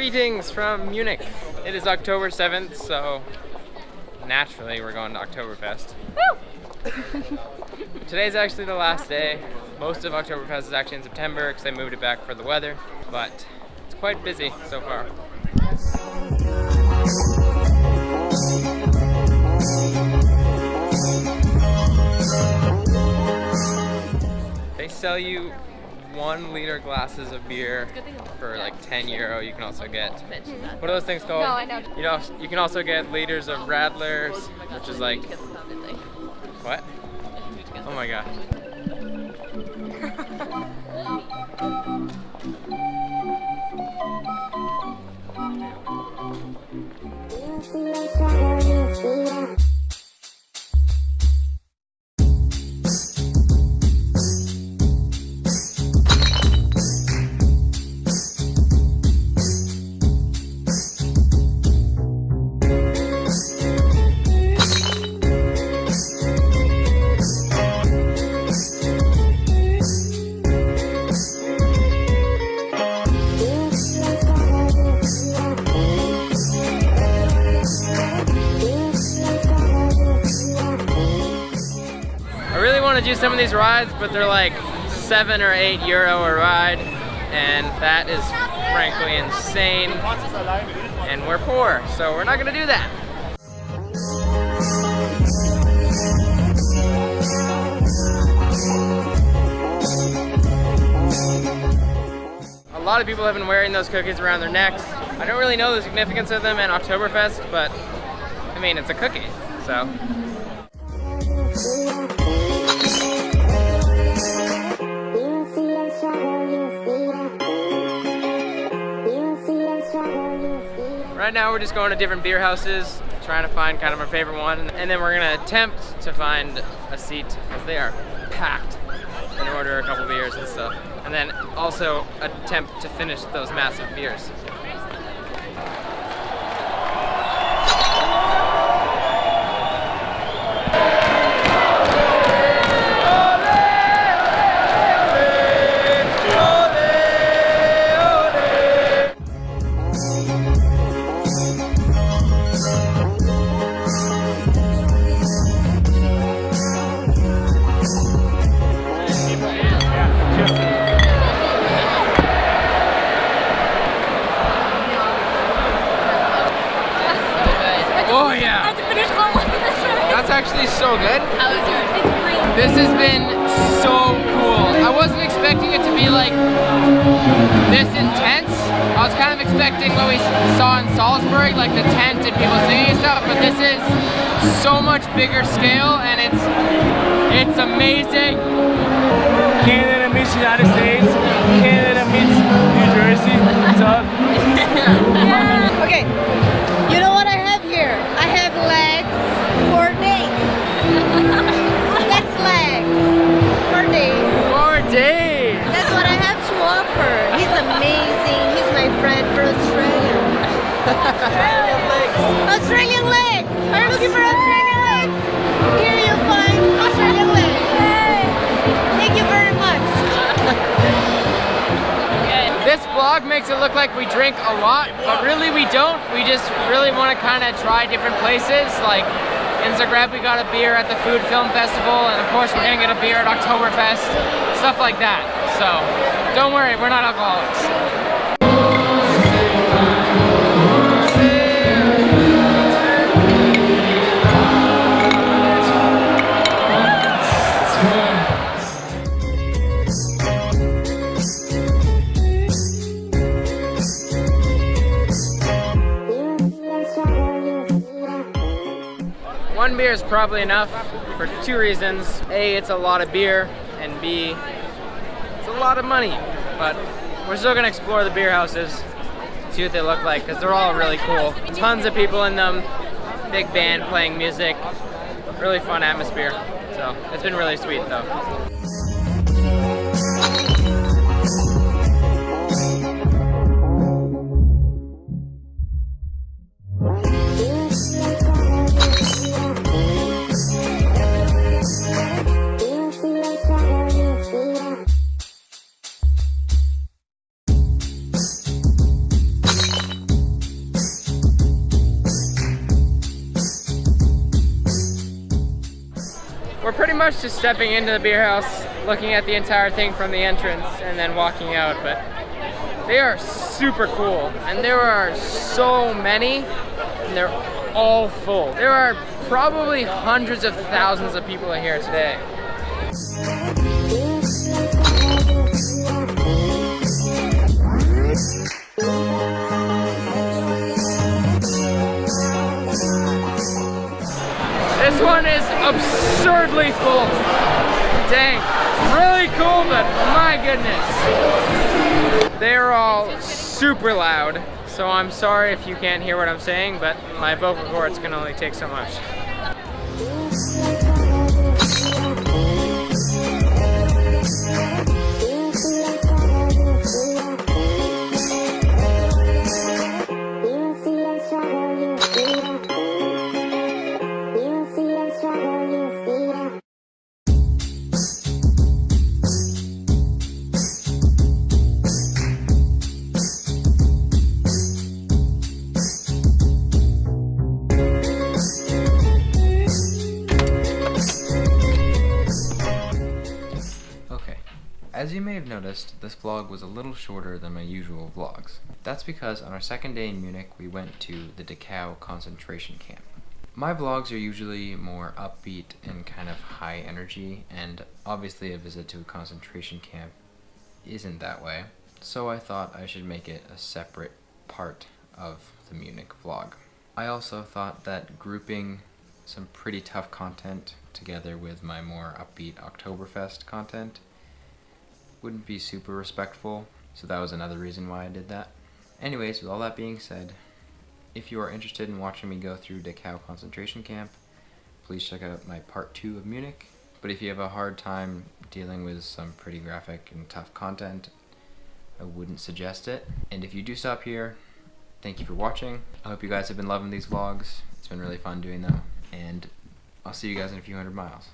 Greetings from Munich. It is October 7th, so naturally we're going to Oktoberfest. Woo! Today's actually the last day. Most of Oktoberfest is actually in September because they moved it back for the weather, but it's quite busy so far. They sell you 1 liter glasses of beer for like €10. You can also get, what are those things called? No, I know. You can also get liters of Radlers, which is like, what? Oh my gosh. I want to do some of these rides, but they're like €7 or €8 a ride, and that is frankly insane, and we're poor, so we're not going to do that. A lot of people have been wearing those cookies around their necks. I don't really know the significance of them in Oktoberfest, but I mean, it's a cookie, so. Right now we're just going to different beer houses, trying to find kind of our favorite one, and then we're gonna attempt to find a seat, because they are packed, and order a couple beers and stuff. And then also attempt to finish those massive beers. Oh yeah! I had to finish all of this. That's actually so good. How was yours? It's great. This has been so cool. I wasn't expecting it to be like this intense. I was kind of expecting what we saw in Salzburg, like the tent and people singing and stuff, but this is so much bigger scale, and it's amazing. Canada meets United States. Canada meets New Jersey. What's up? Yeah. Okay, you know what I have here? I have legs for days. That's legs for days. 4 days! That's what I have to offer. He's amazing. He's my friend for Australia. Australian legs. Australian legs. Are you looking for Australian legs? Here you find Australian legs. Thank you very much. This vlog makes it look like we drink a lot, but really we don't. We just really want to kind of try different places. Like in Zagreb we got a beer at the Food Film Festival, and of course we're going to get a beer at Oktoberfest, stuff like that. So don't worry, we're not alcoholics. One beer is probably enough for 2 reasons. A, it's a lot of beer, and B, it's a lot of money. But we're still gonna explore the beer houses, see what they look like, because they're all really cool. Tons of people in them, big band playing music, really fun atmosphere. So it's been really sweet though. pretty much just stepping into the beer house, looking at the entire thing from the entrance, and then walking out. But they are super cool, and there are so many, and they're all full. There are probably hundreds of thousands of people here today. This one is absurdly full. Dang, really cool, but my goodness. They're all super loud, so I'm sorry if you can't hear what I'm saying, but my vocal cords can only take so much. As you may have noticed, this vlog was a little shorter than my usual vlogs. That's because on our second day in Munich, we went to the Dachau concentration camp. My vlogs are usually more upbeat and kind of high energy, and obviously a visit to a concentration camp isn't that way, so I thought I should make it a separate part of the Munich vlog. I also thought that grouping some pretty tough content together with my more upbeat Oktoberfest content wouldn't be super respectful, so that was another reason why I did that. Anyways, with all that being said, if you are interested in watching me go through Dachau concentration camp, please check out my part 2 of Munich. But if you have a hard time dealing with some pretty graphic and tough content, I wouldn't suggest it. And if you do stop here, thank you for watching. I hope you guys have been loving these vlogs. It's been really fun doing them, and I'll see you guys in a few hundred miles.